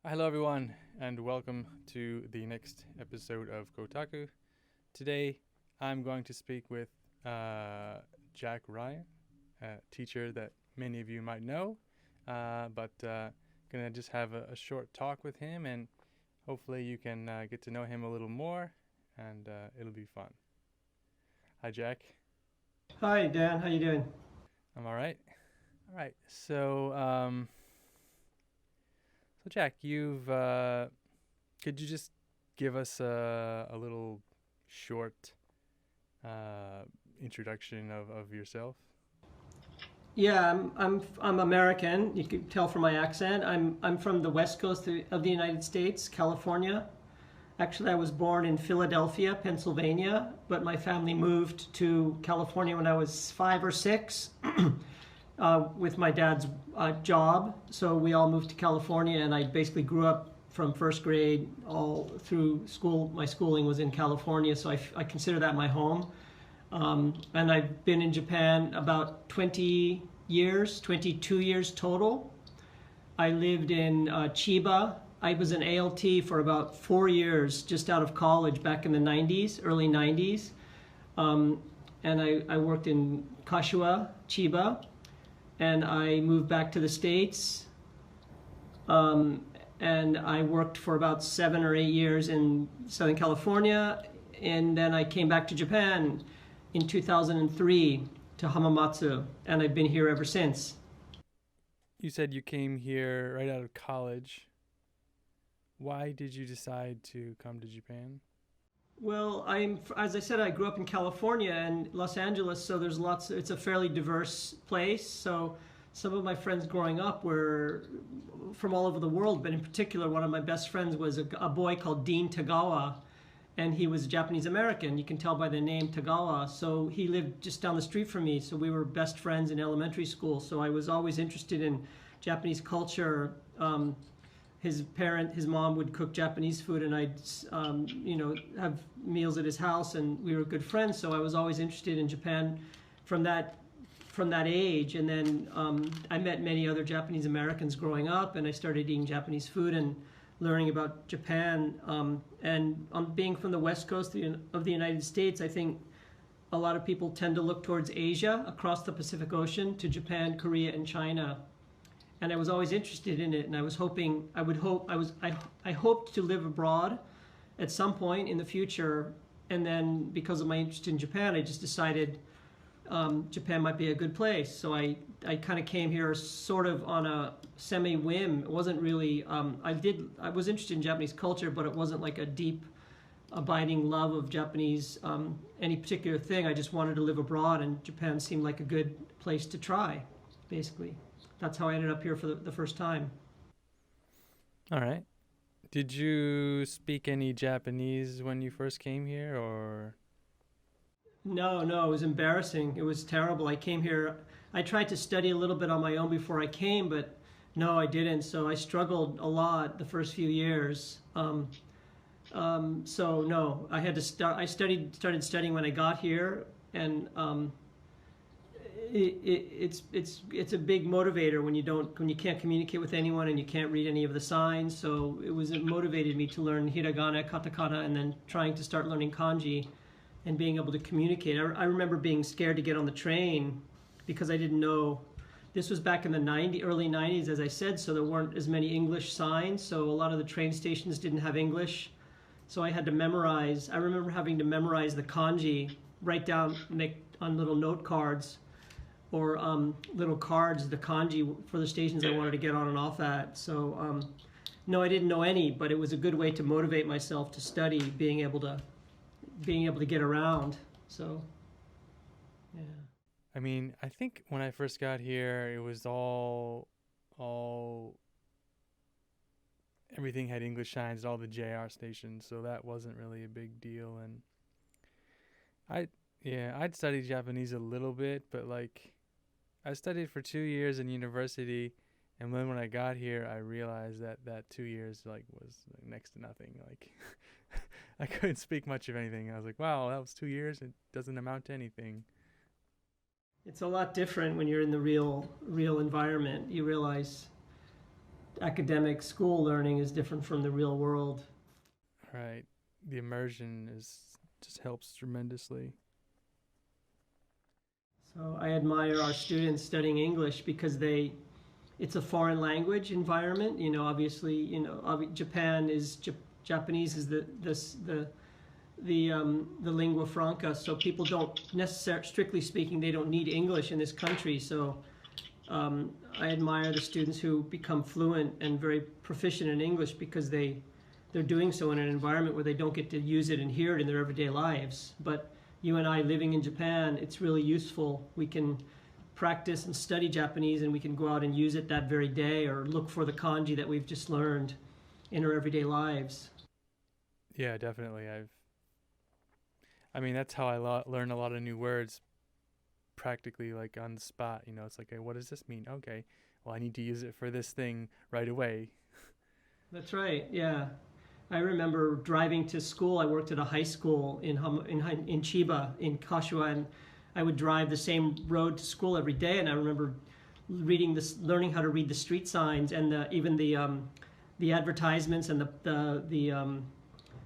Hello everyone and welcome to the next episode of Kotaku. Today I'm going to speak with Jack Ryan, a teacher that many of you might know, but gonna just have a short talk with him and hopefully you can get to know him a little more and it'll be fun. Hi Jack. Hi Dan, how you doing? I'm all right. All right. So Jack, you've could you just give us a little short introduction of yourself? Yeah, I'm American. You can tell from my accent. I'm from the West Coast of the United States, California. Actually, I was born in Philadelphia, Pennsylvania, but my family moved to California when I was 5 or 6 with my dad's job. So we all moved to California, and I basically grew up from first grade all through school. My schooling was in California, so I consider that my home. And I've been in Japan about 20 years, 22 years total. I lived in Chiba. I was an ALT for about 4 years, just out of college back in the 90s, early 90s. And I worked in Kashiwa, Chiba, and I moved back to the States. And I worked for about 7 or 8 years in Southern California, and then I came back to Japan in 2003 to Hamamatsu, and I've been here ever since. You said you came here right out of college. Why did you decide to come to Japan? Well, as I said, I grew up in California and Los Angeles, so there's lots. It's a fairly diverse place. So some of my friends growing up were from all over the world, but in particular, one of my best friends was a boy called Dean Tagawa, and he was Japanese American. You can tell by the name Tagawa. So he lived just down the street from me. So we were best friends in elementary school. So I was always interested in Japanese culture. His mom would cook Japanese food, and I'd, have meals at his house, and we were good friends. So I was always interested in Japan from that age. And then I met many other Japanese Americans growing up, and I started eating Japanese food and learning about Japan. And being from the West Coast of the United States, I think a lot of people tend to look towards Asia, across the Pacific Ocean, to Japan, Korea, and China. And I was always interested in it, and I hoped to live abroad at some point in the future. And then because of my interest in Japan, I just decided Japan might be a good place. So I kind of came here sort of on a semi-whim. It wasn't really, I was interested in Japanese culture, but it wasn't like a deep, abiding love of Japanese, any particular thing. I just wanted to live abroad, and Japan seemed like a good place to try, basically. That's how I ended up here for the first time. All right. Did you speak any Japanese when you first came here, or? No, it was embarrassing. It was terrible. I came here, I tried to study a little bit on my own before I came, but no, I didn't. So I struggled a lot the first few years. So no, I had to start. I started studying when I got here, and it's a big motivator when you can't communicate with anyone and you can't read any of the signs. So it motivated me to learn hiragana, katakana, and then trying to start learning kanji and being able to communicate. I remember being scared to get on the train because I didn't know. This was back in the early 90s, as I said, so there weren't as many English signs. So a lot of the train stations didn't have English. So I had to memorize. I remember having to memorize the kanji, write down, make on little note cards or little cards, the kanji for the stations I wanted to get on and off at. So no, I didn't know any, but it was a good way to motivate myself to study, being able to get around. So yeah. I mean, I think when I first got here, it was all everything had English signs at all the JR stations, so that wasn't really a big deal. And I'd studied Japanese a little bit, but like I studied for 2 years in university, and then when I got here, I realized that 2 years was next to nothing. Like I couldn't speak much of anything. I was like, wow, that was 2 years. It doesn't amount to anything. It's a lot different when you're in the real environment. You realize academic school learning is different from the real world. Right. The immersion just helps tremendously. So I admire our students studying English because it's a foreign language environment. Obviously, Japanese is the lingua franca. So people don't necessarily, strictly speaking, they don't need English in this country. So I admire the students who become fluent and very proficient in English because they're doing so in an environment where they don't get to use it and hear it in their everyday lives. But you and I living in Japan, it's really useful. We can practice and study Japanese, and we can go out and use it that very day or look for the kanji that we've just learned in our everyday lives. Yeah, definitely. That's how I learn a lot of new words practically, like on the spot. It's like, hey, what does this mean? Okay, well, I need to use it for this thing right away. That's right, yeah. I remember driving to school. I worked at a high school in Chiba, in Kashiwa, and I would drive the same road to school every day. And I remember learning how to read the street signs and even the advertisements and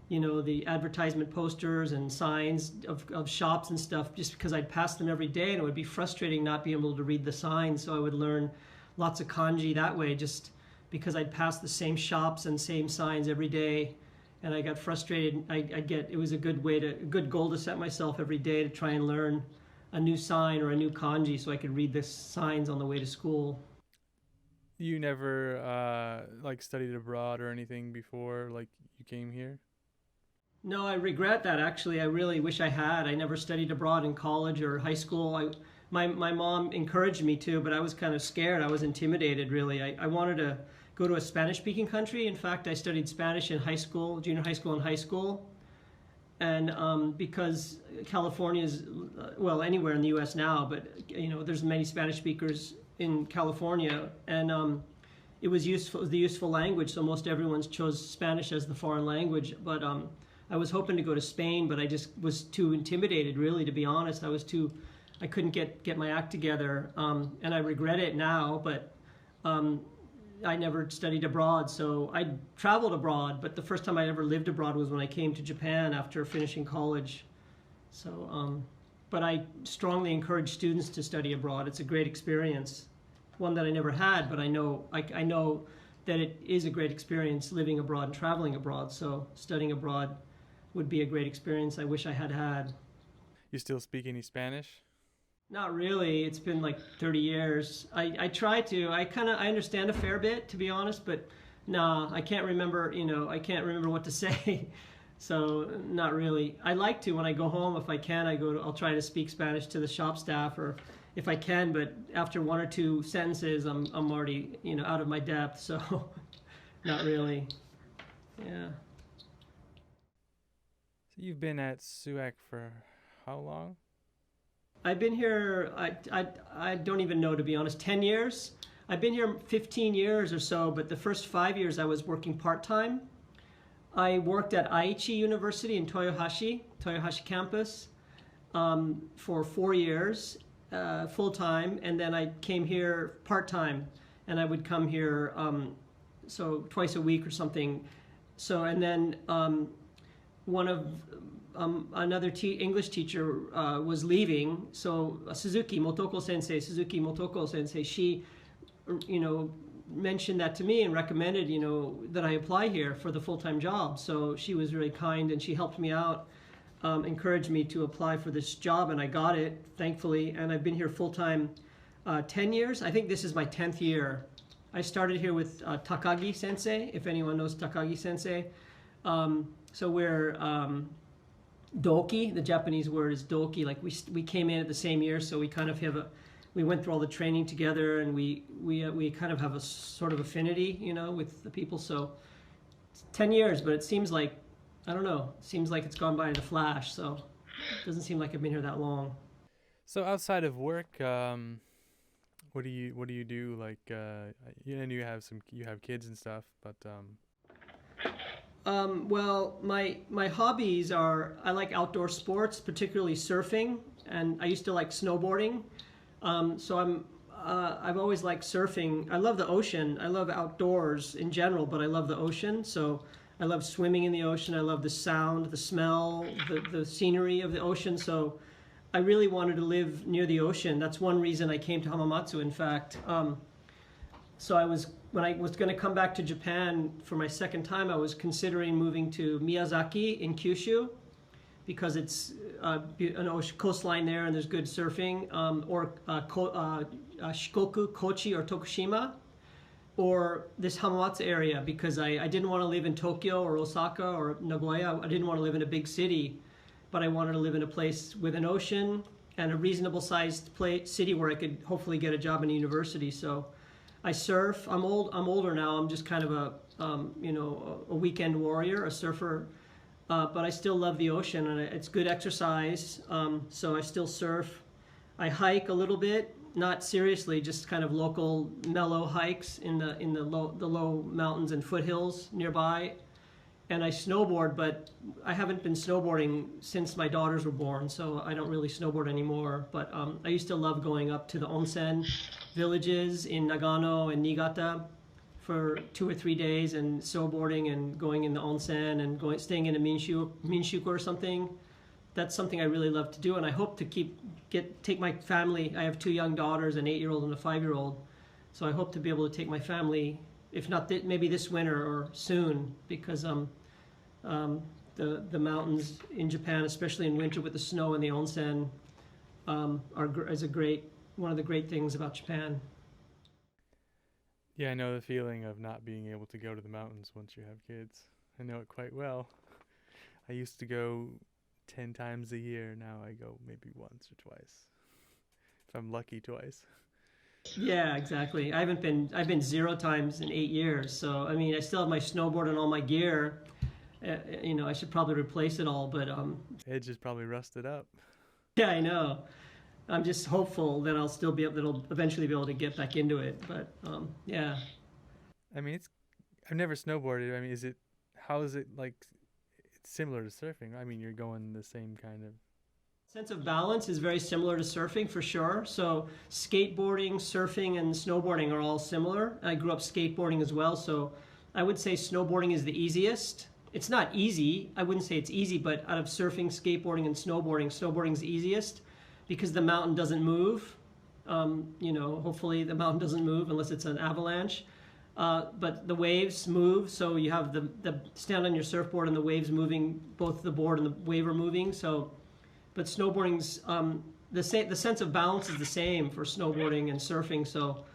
the advertisement posters and signs of shops and stuff, just because I'd pass them every day, and it would be frustrating not being able to read the signs. So I would learn lots of kanji that way, just because I'd pass the same shops and same signs every day, and I got frustrated. It was a good goal to set myself every day to try and learn a new sign or a new kanji so I could read the signs on the way to school. You never studied abroad or anything before, like you came here? No, I regret that, actually. I really wish I had. I never studied abroad in college or high school. My mom encouraged me to, but I was kind of scared. I was intimidated, really. I wanted to go to a Spanish-speaking country. In fact, I studied Spanish in high school, junior high school and high school. And because California is, well, anywhere in the U.S. now, but, there's many Spanish speakers in California. And it was the useful language, so most everyone chose Spanish as the foreign language. But I was hoping to go to Spain, but I just was too intimidated, really, to be honest. I couldn't get my act together, and I regret it now, but I never studied abroad. So I traveled abroad, but the first time I ever lived abroad was when I came to Japan after finishing college. So, but I strongly encourage students to study abroad. It's a great experience, one that I never had, but I know that it is a great experience living abroad and traveling abroad. So studying abroad would be a great experience I wish I had had. You still speak any Spanish? Not really. It's been like 30 years. I try to. I understand a fair bit, to be honest, but nah, I can't remember, I can't remember what to say. So not really. I like to when I go home, if I can, I'll try to speak Spanish to the shop staff, or if I can, but after one or two sentences, I'm already, out of my depth, so not really. Yeah. So you've been at SUEC for how long? I've been here, I don't even know, to be honest, 10 years. I've been here 15 years or so, but the first 5 years I was working part-time. I worked at Aichi University in Toyohashi campus, for 4 years, full-time, and then I came here part-time, and I would come here so twice a week or something. So, and then another English teacher was leaving, so Suzuki Motoko Sensei, she, mentioned that to me and recommended, that I apply here for the full-time job. So she was really kind, and she helped me out, encouraged me to apply for this job, and I got it, thankfully. And I've been here full-time 10 years. I think this is my 10th year. I started here with Takagi Sensei, if anyone knows Takagi Sensei. So we're doki, the Japanese word is doki, like we came in at the same year, so we kind of we went through all the training together, and we kind of have a sort of affinity, with the people. So it's 10 years, but it seems like, I don't know, it seems like it's gone by in a flash, so it doesn't seem like I've been here that long. So outside of work, what do you do? Like, and you have kids and stuff, but well, my hobbies are, I like outdoor sports, particularly surfing, and I used to like snowboarding. So I've always liked surfing. I love the ocean. I love outdoors in general, but I love the ocean. So I love swimming in the ocean. I love the sound, the smell, the scenery of the ocean. So I really wanted to live near the ocean. That's one reason I came to Hamamatsu, in fact. So when I was going to come back to Japan for my second time, I was considering moving to Miyazaki in Kyushu because it's an ocean coastline there and there's good surfing, or Shikoku, Kochi, or Tokushima, or this Hamamatsu area because I didn't want to live in Tokyo or Osaka or Nagoya. I didn't want to live in a big city, but I wanted to live in a place with an ocean and a reasonable sized city where I could hopefully get a job in a university. So I surf. I'm older now. I'm just kind of a weekend warrior, a surfer. But I still love the ocean, and it's good exercise. So I still surf. I hike a little bit, not seriously, just kind of local mellow hikes in the low mountains and foothills nearby. And I snowboard, but I haven't been snowboarding since my daughters were born, so I don't really snowboard anymore. But I used to love going up to the onsen villages in Nagano and Niigata for 2 or 3 days and snowboarding and going in the onsen and staying in a minshuku or something. That's something I really love to do, and I hope to take my family. I have 2 young daughters, an 8-year-old and a 5-year-old, so I hope to be able to take my family, if not maybe this winter or soon, because the mountains in Japan, especially in winter with the snow and the onsen, is one of the great things about Japan. Yeah, I know the feeling of not being able to go to the mountains once you have kids. I know it quite well. I used to go 10 times a year. Now I go maybe once or twice. If I'm lucky, twice. Yeah, exactly. I've been 0 times in 8 years. So, I mean, I still have my snowboard and all my gear. I should probably replace it all, but Edge is probably rusted up. Yeah, I know. I'm just hopeful that that'll eventually be able to get back into it. But yeah. I mean, I've never snowboarded. I mean, how is it like? It's similar to surfing. I mean, you're going the same kind of. Sense of balance is very similar to surfing for sure. So skateboarding, surfing, and snowboarding are all similar. I grew up skateboarding as well, so I would say snowboarding is the easiest. It's not easy. I wouldn't say it's easy, but out of surfing, skateboarding, and snowboarding's the easiest because the mountain doesn't move. Hopefully the mountain doesn't move unless it's an avalanche. But the waves move, so you have the stand on your surfboard and the waves moving, both the board and the wave are moving. But snowboarding's the sense of balance is the same for snowboarding and surfing, so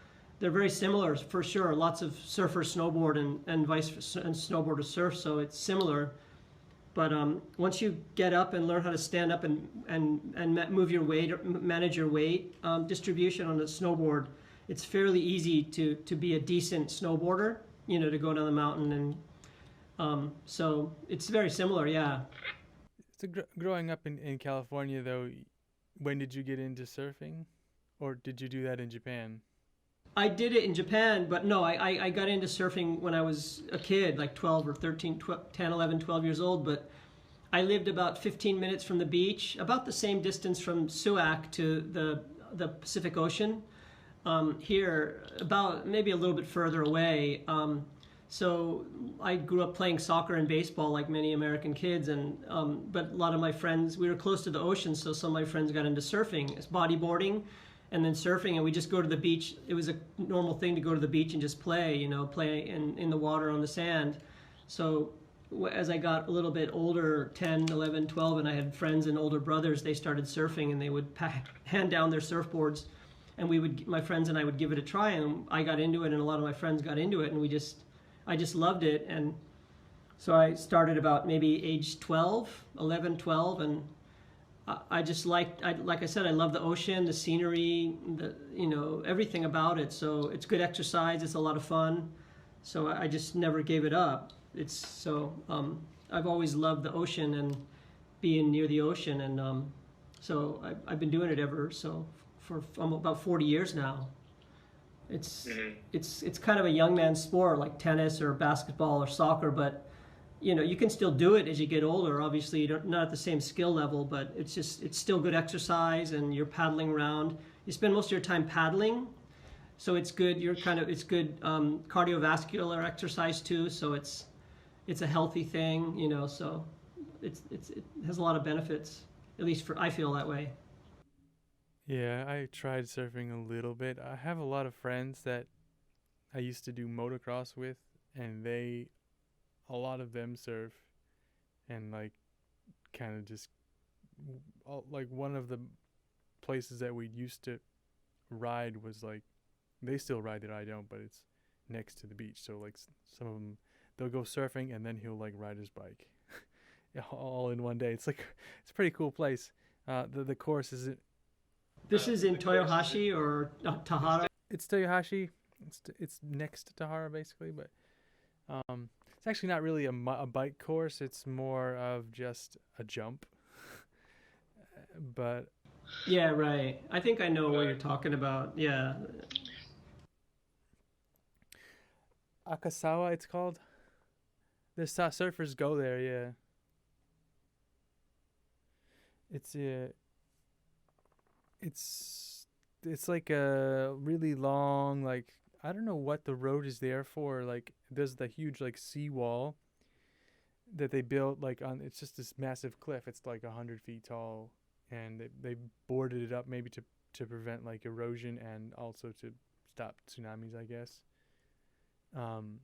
they're very similar for sure. Lots of surfers snowboard and snowboarders surf, so it's similar. But once you get up and learn how to stand up and move your weight, or manage your weight distribution on a snowboard, it's fairly easy to be a decent snowboarder. To go down the mountain, and so it's very similar. Yeah. So growing up in California, though, when did you get into surfing? Or did you do that in Japan? I did it in Japan, but no, I got into surfing when I was a kid, like 12 or 13, 10, 11, 12 years old. But I lived about 15 minutes from the beach, about the same distance from Suak to the Pacific Ocean. Here, about maybe a little bit further away. So I grew up playing soccer and baseball like many American kids, but a lot of my friends, we were close to the ocean, so some of my friends got into surfing. It's bodyboarding and then surfing, and we just go to the beach. It was a normal thing to go to the beach and just play in the water on the sand. So as I got a little bit older, 10, 11, 12, and I had friends and older brothers, they started surfing, and they would hand down their surfboards, and my friends and I would give it a try, and I got into it, and a lot of my friends got into it, and I just loved it. And so I started about maybe age 11, 12, and I just like I said, I love the ocean, the scenery, everything about it. So it's good exercise, it's a lot of fun. So I just never gave it up. I've always loved the ocean and being near the ocean, and so I've been doing it for about 40 years now. It's kind of a young man's sport, like tennis or basketball or soccer, but you can still do it as you get older. Obviously, you're not at the same skill level, but it's still good exercise, and you're paddling around. You spend most of your time paddling, So it's good. It's good cardiovascular exercise too. So it's a healthy thing, you know. So it has a lot of benefits. At least I feel that way. Yeah, I tried surfing a little bit. I have a lot of friends that I used to do motocross with, and a lot of them surf, and like kind of just like one of the places that we used to ride was like, they still ride it, I don't, but it's next to the beach. So like some of them, they'll go surfing and then he'll like ride his bike all in one day. It's a pretty cool place. The course is This is in Toyohashi or Tahara. It's Toyohashi. It's next to Tahara basically, but it's actually not really a bike course. It's more of just a jump. But yeah, right. I think I know what you're talking about. Yeah. Akasawa, it's called. The surfers go there. Yeah. It's like a really long, like, I don't know what the road is there for. Like there's the huge like seawall that they built like on. It's just this massive cliff. It's like 100 feet tall, and they boarded it up maybe to prevent like erosion and also to stop tsunamis, I guess. And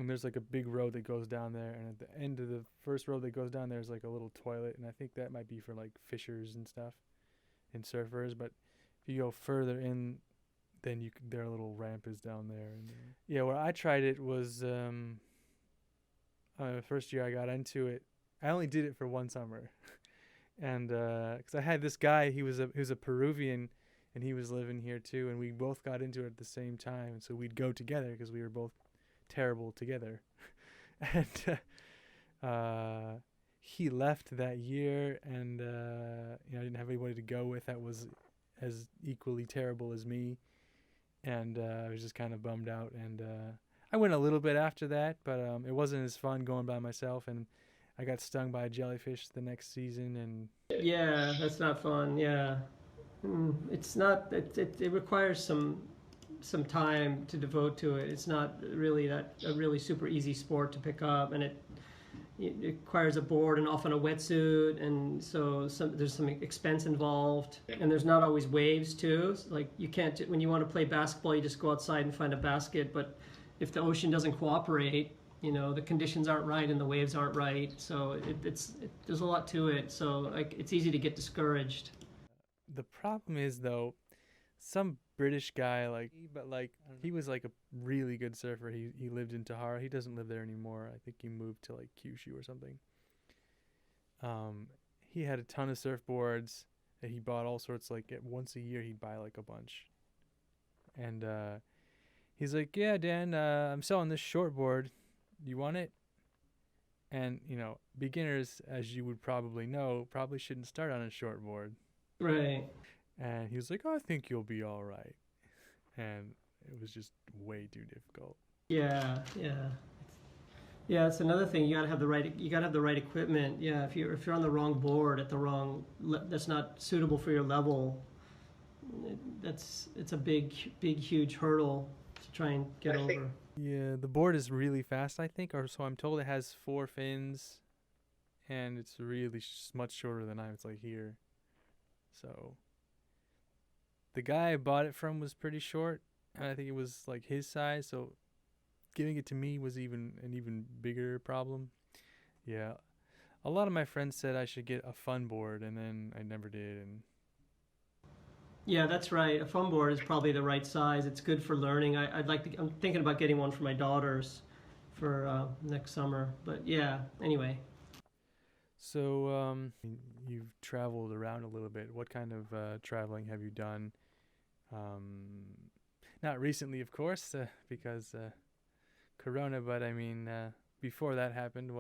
there's like a big road that goes down there, and at the end of the first road that goes down there's like a little toilet, and I think that might be for like fishers and stuff and surfers. But if you go further in, then their little ramp is down there. And yeah, where I tried it was the first year I got into it. I only did it for one summer. And because I had this guy, he was a Peruvian, and he was living here too, and we both got into it at the same time, and so we'd go together because we were both terrible together. And he left that year, and I didn't have anybody to go with that was as equally terrible as me, and I was just kind of bummed out. And I went a little bit after that, but it wasn't as fun going by myself, and I got stung by a jellyfish the next season. And yeah, that's not fun. Yeah, it's not. It requires some time to devote to it. It's not really a really super easy sport to pick up, and it requires a board and often a wetsuit, and so there's some expense involved, and there's not always waves too. Like you can't, when you want to play basketball, you just go outside and find a basket, but if the ocean doesn't cooperate, the conditions aren't right and the waves aren't right, so there's a lot to it. So like it's easy to get discouraged. The problem is though, some British guy he was like a really good surfer. He lived in Tahara. He doesn't live there anymore. I think he moved to like Kyushu or something. He had a ton of surfboards that he bought all sorts, like once a year he'd buy like a bunch. And he's like, "Yeah, Dan, I'm selling this shortboard. Do you want it?" And beginners, as you would probably know, probably shouldn't start on a shortboard. Right. And he was like, "Oh, I think you'll be all right." And it was just way too difficult. Yeah. It's another thing. You gotta have the right equipment. Yeah, if you're on the wrong board at the wrong, that's not suitable for your level. It's a big huge hurdle to try and get over. Yeah, the board is really fast, I think, or so I'm told. It has 4 fins, and it's really much shorter than It's like here. So the guy I bought it from was pretty short, and I think it was like his size, so giving it to me was an even bigger problem. Yeah, a lot of my friends said I should get a fun board, and then I never did. And yeah, that's right. A Foamboard is probably the right size. It's good for learning. I'm thinking about getting one for my daughters for next summer. But yeah, anyway. So you've traveled around a little bit. What kind of traveling have you done? Not recently, of course, because Corona, but I mean, before that happened,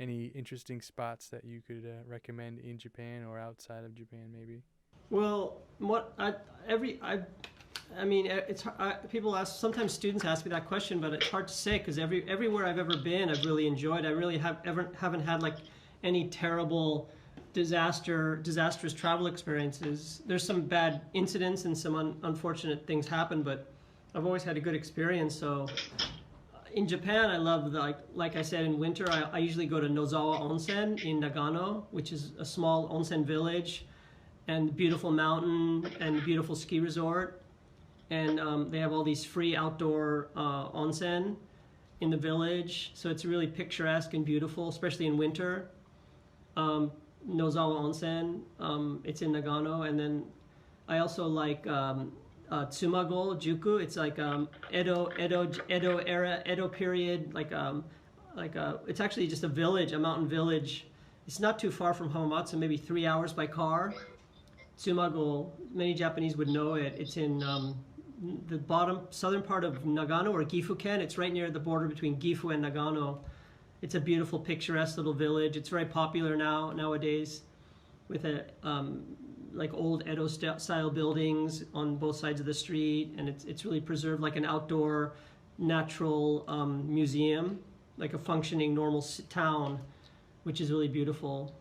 any interesting spots that you could recommend in Japan or outside of Japan, maybe? Well, people ask. Sometimes students ask me that question, but it's hard to say because everywhere I've ever been, I've really enjoyed. I really haven't had like any terrible disastrous travel experiences. There's some bad incidents and some unfortunate things happen, but I've always had a good experience. So in Japan, I love like I said, in winter, I usually go to Nozawa Onsen in Nagano, which is a small onsen village, and beautiful mountain and beautiful ski resort. And they have all these free outdoor onsen in the village, so it's really picturesque and beautiful, especially in winter. Nozawa Onsen, it's in Nagano, and then I also like Tsumago Juku. It's like Edo era, Edo period, it's actually just a village, a mountain village. It's not too far from Hamamatsu, maybe 3 hours by car. Tsumago, many Japanese would know it. It's in the southern part of Nagano, or Gifu-ken. It's right near the border between Gifu and Nagano. It's a beautiful, picturesque little village. It's very popular nowadays, with like old Edo style buildings on both sides of the street, and it's really preserved like an outdoor, natural museum, like a functioning normal town, which is really beautiful.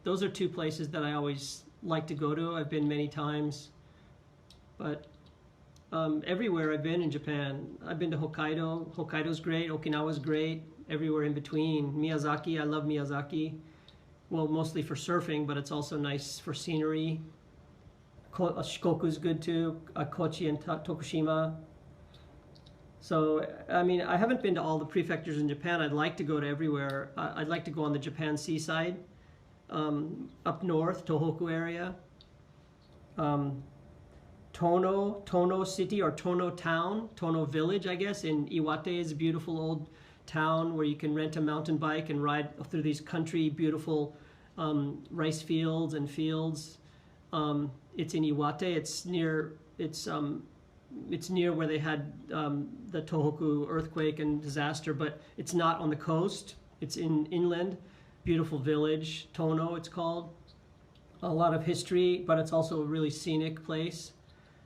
Those are two places that I always like to go to. I've been many times, but everywhere I've been in Japan. I've been to Hokkaido. Hokkaido's great. Okinawa's great. Everywhere in between. Miyazaki, I love Miyazaki. Well, mostly for surfing, but it's also nice for scenery. Shikoku's good too. Kochi and Tokushima. So, I mean, I haven't been to all the prefectures in Japan. I'd like to go to everywhere. I'd like to go on the Japan seaside, up north, Tohoku area. Tono City, or Tono Town, Tono Village, I guess, in Iwate is a beautiful old town where you can rent a mountain bike and ride through these country, beautiful rice fields and fields. It's in Iwate. It's near where they had the Tohoku earthquake and disaster, but it's not on the coast. It's inland. Beautiful village, Tono it's called. A lot of history, but it's also a really scenic place.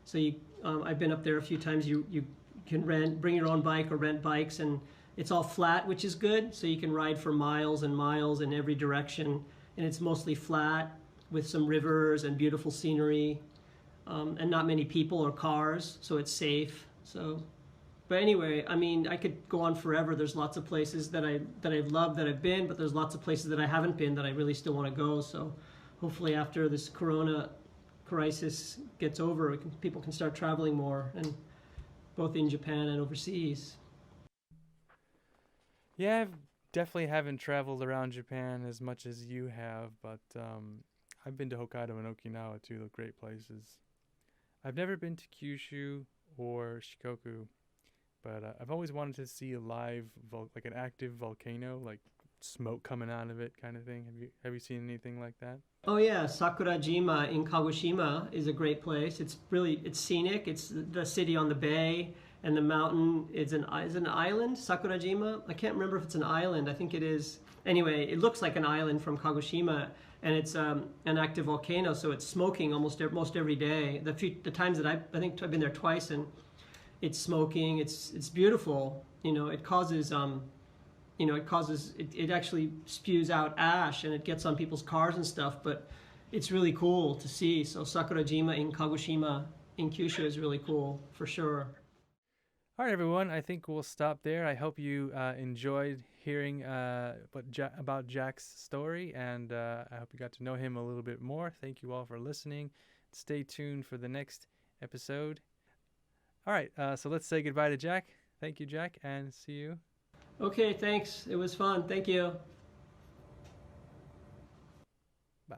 So I've been up there a few times. You can bring your own bike or rent bikes, and it's all flat, which is good. So you can ride for miles and miles in every direction, and it's mostly flat with some rivers and beautiful scenery, and not many people or cars, so it's safe. But anyway, I mean, I could go on forever. There's lots of places that I've loved, that I've been, but there's lots of places that I haven't been that I really still want to go. So hopefully after this Corona crisis gets over, people can start traveling more, and both in Japan and overseas. Yeah, I definitely haven't traveled around Japan as much as you have, but I've been to Hokkaido and Okinawa, two great places. I've never been to Kyushu or Shikoku, but I've always wanted to see a live, like an active volcano, like smoke coming out of it, kind of thing. Have you seen anything like that? Oh yeah, Sakurajima in Kagoshima is a great place. It's scenic. It's the city on the bay, and the mountain is an island. Sakurajima. I can't remember if it's an island. I think it is. Anyway, it looks like an island from Kagoshima, and it's an active volcano, so it's smoking almost every day. The times that I think I've been there twice, and it's smoking. It's beautiful. It causes it actually spews out ash, and it gets on people's cars and stuff, but it's really cool to see. So Sakurajima in Kagoshima in Kyushu is really cool for sure. All right, everyone, I think we'll stop there. I hope you enjoyed hearing about Jack's story, and I hope you got to know him a little bit more. Thank you all for listening. Stay tuned for the next episode. All right, so let's say goodbye to Jack. Thank you, Jack, and see you. Okay, thanks. It was fun. Thank you. Bye.